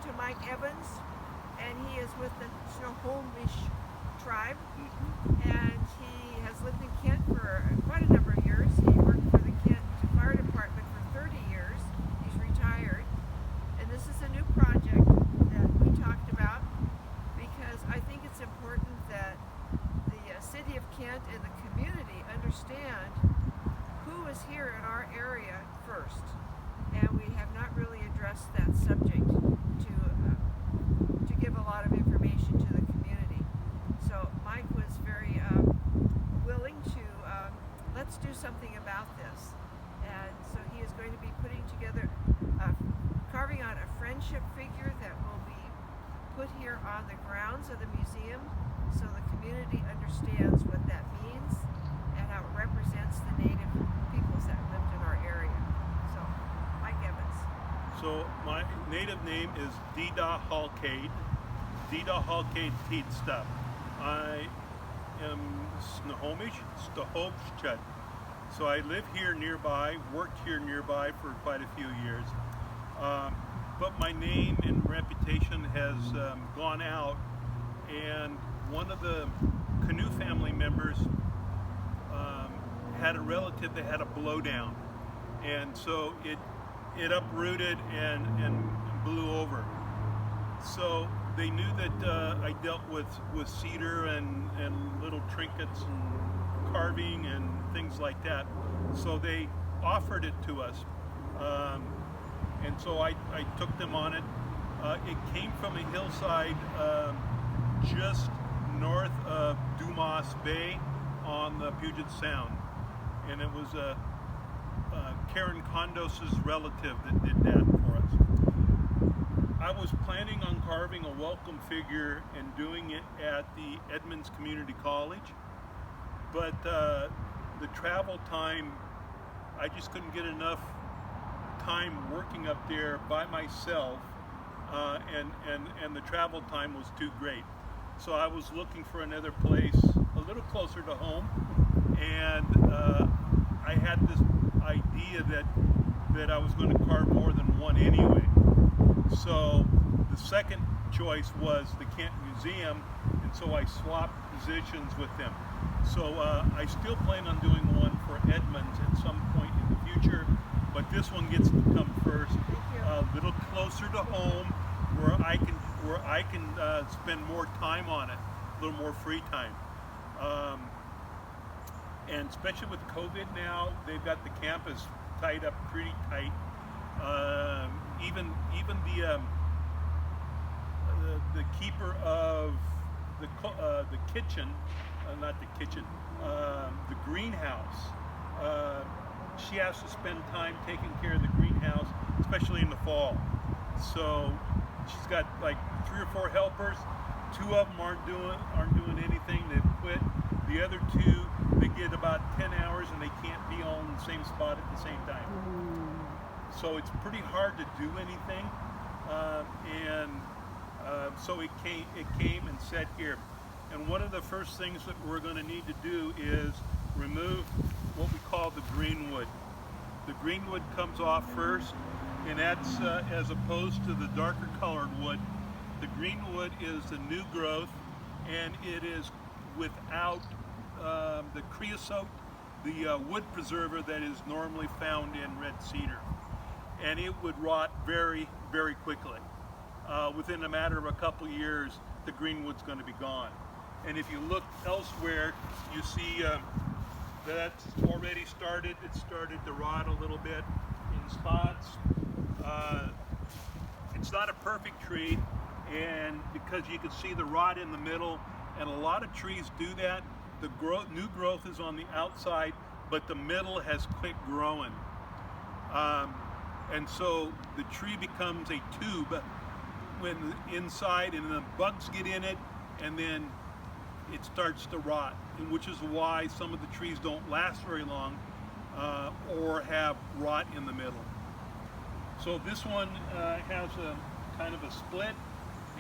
to Mike Evans, and he is with the Snohomish tribe, and he has lived in Kent for quite a number of years. He worked for the Kent Fire Department for 30 years. He's retired, and this is a new project that we talked about because I think it's important that the city of Kent and the community understand who is here in our area first, and we have not really addressed that subject to give a lot of information to the community. So Mike was very willing to let's do something about this, and so he is going to be putting together, carving out a friendship figure that will be put here on the grounds of the museum, so the community understands what that means and how it represents the native peoples that lived in our area. So, Mike Evans. So my native name is Dida Halkade. Dida Halkade Teedstup. I am Snohomish, Stohobschut. So I live here nearby, worked here nearby for quite a few years. But my name and reputation has gone out, and one of the Canoe family members had a relative that had a blowdown, and so it uprooted and blew over. So they knew that I dealt with cedar and little trinkets and carving and things like that. So they offered it to us, and so I took them on it. It came from a hillside just north of Dumas Bay on the Puget Sound, and it was Karen Condos's relative that did that for us. I was planning on carving a welcome figure and doing it at the Edmonds Community College, but the travel time, I just couldn't get enough time working up there by myself, and the travel time was too great. So I was looking for another place a little closer to home, and I had this idea that I was going to carve more than one anyway. So the second choice was the Kent Museum, and so I swapped positions with them. So I still plan on doing one for Edmonds at some point in the future, but this one gets to come first, a little closer to home, where I can spend more time on it, a little more free time. And especially with COVID now, they've got the campus tied up pretty tight. Even the keeper of the kitchen, not the kitchen, the greenhouse. She has to spend time taking care of the greenhouse, especially in the fall. So she's got like 3 or 4 helpers. 2 of them aren't doing anything. They've quit. The other 2, they get about 10 hours and they can't be all in the same spot at the same time. So it's pretty hard to do anything. So it came and sat here. And one of the first things that we're going to need to do is remove what we call the greenwood. The greenwood comes off first, and that's as opposed to the darker colored wood. The greenwood is the new growth, and it is without the creosote, the wood preserver that is normally found in red cedar. And it would rot very, very quickly. Within a matter of a couple years, the greenwood's going to be gone. And if you look elsewhere, you see that's already started. It started to rot a little bit in spots. It's not a perfect tree, and because you can see the rot in the middle, and a lot of trees do that. The new growth is on the outside, but the middle has quit growing. And so the tree becomes a tube when inside, and the bugs get in it, and then it starts to rot, and which is why some of the trees don't last very long or have rot in the middle. So this one has a kind of a split,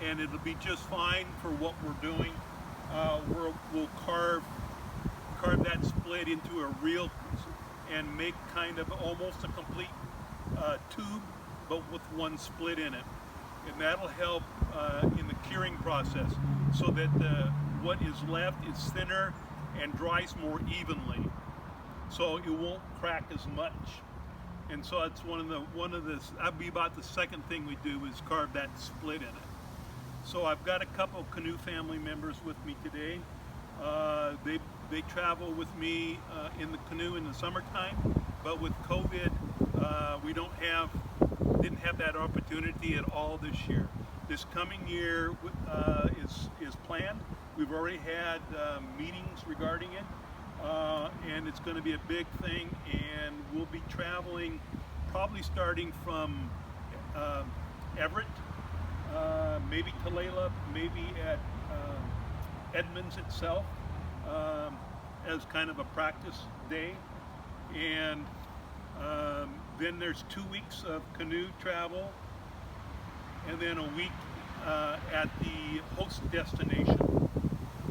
and it'll be just fine for what we're doing. We'll carve that split into a real and make kind of almost a complete tube, but with one split in it. and that'll help in the curing process, so that what is left is thinner and dries more evenly, so it won't crack as much. And so it's one of the that'd be about the second thing we do, is carve that split in it. So I've got a couple canoe family members with me today. They travel with me in the canoe in the summertime, but with COVID, we didn't have that opportunity at all this year. This coming year is planned. We've already had meetings regarding it, and it's going to be a big thing. And we'll be traveling, probably starting from Everett, maybe Tulalip, maybe at Edmonds itself, as kind of a practice day. And then there's 2 weeks of canoe travel, and then a week at the host destination.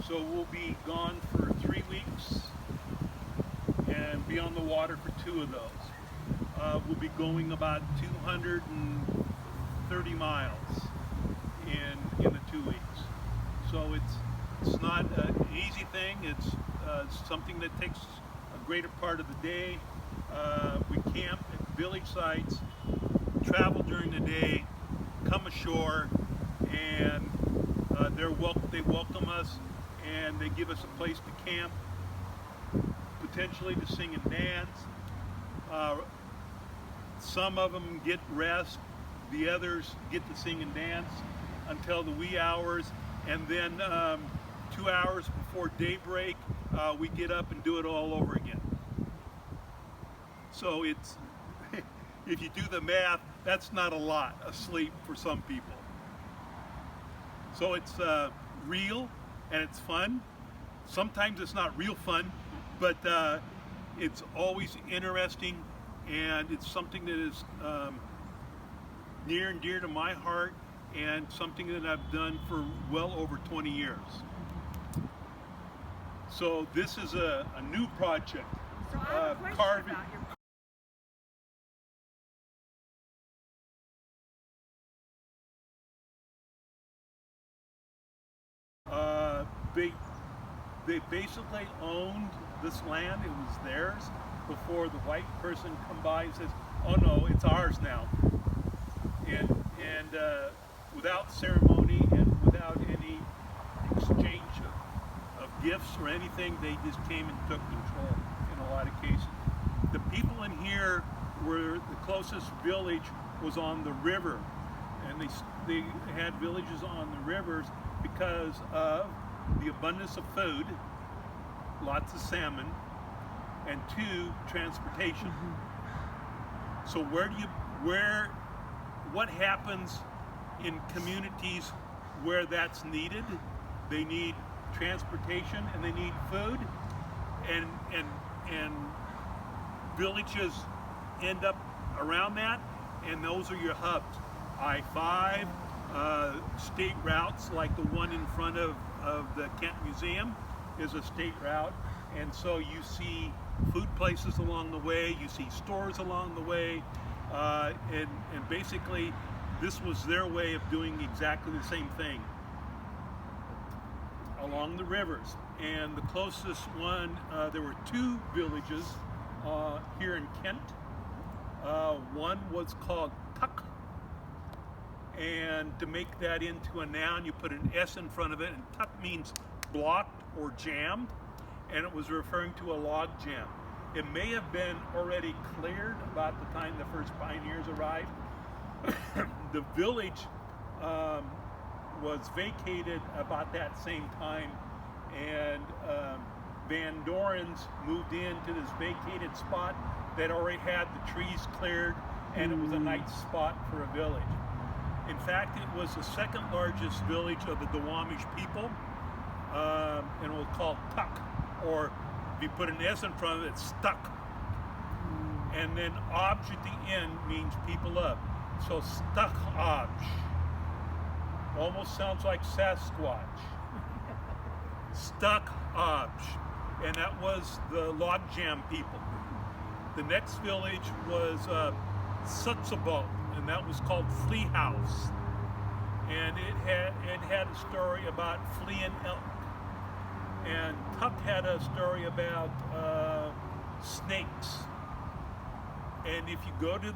So we'll be gone for 3 weeks and be on the water for 2 of those. We'll be going about 230 miles in the 2 weeks. So it's not an easy thing. It's something that takes a greater part of the day. We camp at village sites, travel during the day, come ashore, and they welcome us, and they give us a place to camp, potentially to sing and dance. Some of them get rest, the others get to sing and dance until the wee hours, and then 2 hours before daybreak, we get up and do it all over again. So it's, if you do the math, that's not a lot of sleep for some people. So it's real and it's fun. Sometimes it's not real fun, but it's always interesting, and it's something that is near and dear to my heart, and something that I've done for well over 20 years. So this is a new project. So I have a question carving. about your They basically owned this land. It was theirs before the white person come by and says, "Oh no, it's ours now." And without ceremony and without any exchange of gifts or anything, they just came and took control in a lot of cases. The people in here were, the closest village was on the river, and they had villages on the rivers because of the abundance of food, lots of salmon, and 2, transportation. So what happens in communities where that's needed? They need transportation and they need food, and villages end up around that, and those are your hubs. I-5, state routes like the one in front of the Kent Museum is a state route, and so you see food places along the way, you see stores along the way, and basically this was their way of doing exactly the same thing along the rivers. And the closest one, there were 2 villages here in Kent. One was called Tuck, and to make that into a noun, you put an S in front of it, and Tuck means blocked or jammed, and it was referring to a log jam. It may have been already cleared about the time the first pioneers arrived. The village was vacated about that same time, and Van Dorens moved into this vacated spot that already had the trees cleared, and it was a nice spot for a village. In fact, it was the 2nd largest village of the Duwamish people, and it was called Tuck, or if you put an S in front of it, stuck. And then Obj at the end means people of. So Stuck Obj. Almost sounds like Sasquatch. Stuck Obj. And that was the logjam people. The next village was Sutsabalt, and that was called Flea House. and it had a story about fleeing elk, and Tuck had a story about snakes. And if you go to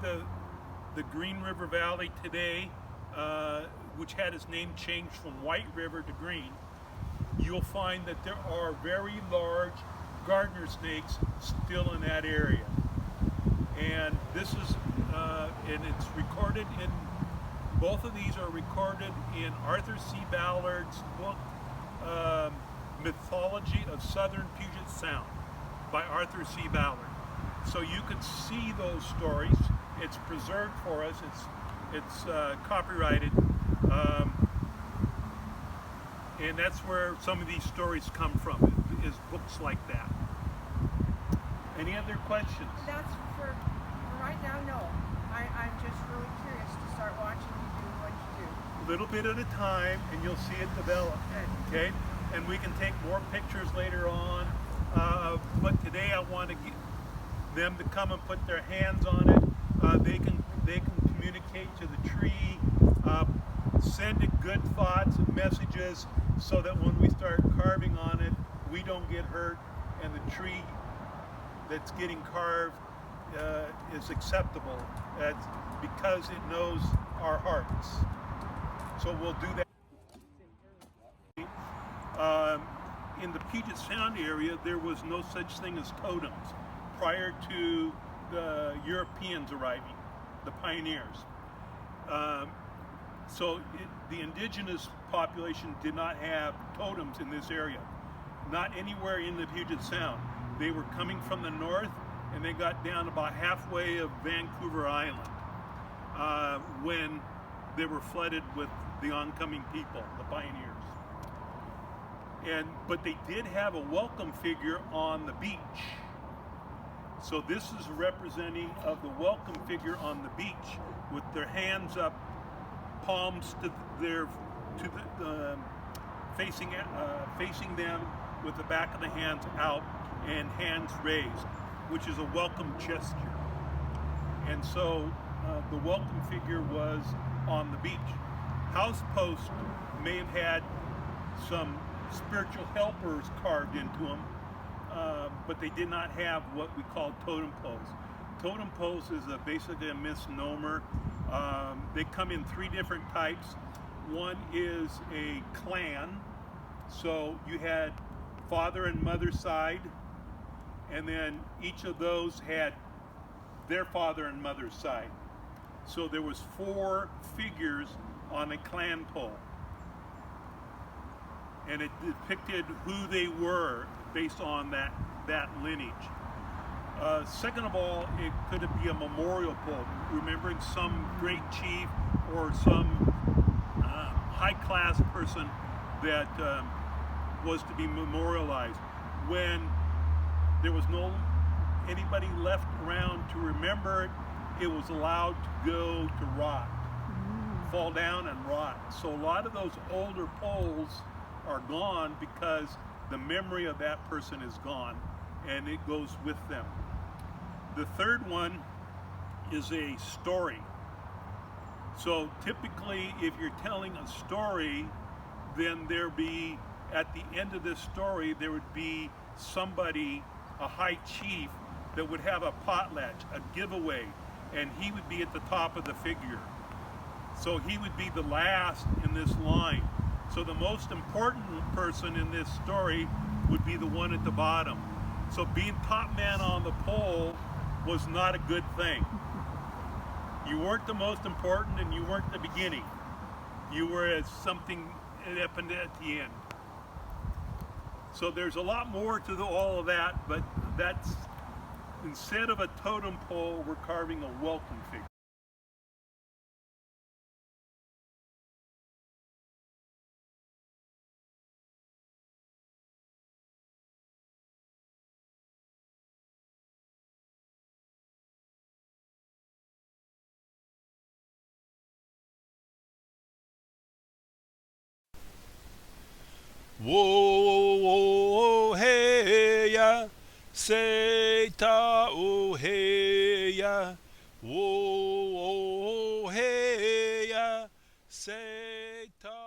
the Green River Valley today, which had its name changed from White River to Green, you'll find that there are very large gardener snakes still in that area. And this is, and it's recorded in, both of these are recorded in Arthur C. Ballard's book, Mythology of Southern Puget Sound by Arthur C. Ballard. So you can see those stories. It's preserved for us. It's copyrighted, and that's where some of these stories come from. Is books like that. Any other questions? That's for right now. No, I'm just really curious to start watching you do what you do. A little bit at a time, and you'll see it develop. Okay, and we can take more pictures later on. But today I want to get them to come and put their hands on it. They can communicate to the tree, send it good thoughts and messages, so that when we start carving on it, we don't get hurt, and the tree that's getting carved is acceptable. That's because it knows our hearts. So we'll do that. In the Puget Sound area, there was no such thing as totems prior to the Europeans arriving, the pioneers. So the indigenous population did not have totems in this area, not anywhere in the Puget Sound. They were coming from the north, and they got down about halfway of Vancouver Island when they were flooded with the oncoming people, the pioneers. But they did have a welcome figure on the beach. So this is representing of the welcome figure on the beach with their hands up, palms facing them with the back of the hands out and hands raised, which is a welcome gesture. And so the welcome figure was on the beach. House posts may have had some spiritual helpers carved into them, but they did not have what we call totem poles. Totem poles is basically a misnomer. They come in three different types. One is a clan, so you had father and mother side, and then each of those had their father and mother's side. So there was 4 figures on a clan pole, and it depicted who they were based on that lineage. Second of all, it could be a memorial pole, remembering some great chief or some high-class person that was to be memorialized. When there was no anybody left around to remember it, it was allowed to go to rot, fall down and rot. So a lot of those older poles are gone because the memory of that person is gone, and it goes with them. The third one is a story. So typically, if you're telling a story, then at the end of this story, there would be somebody, a high chief, that would have a potlatch, a giveaway, and he would be at the top of the figure. So he would be the last in this line. So the most important person in this story would be the one at the bottom. So being top man on the pole was not a good thing. You weren't the most important, and you weren't the beginning. You were as something that happened at the end. So there's a lot more to all of that, but that's, instead of a totem pole, we're carving a welcome figure. Whoa, hey ya, say ta oh hey ya. Whoa, hey ya, say say ta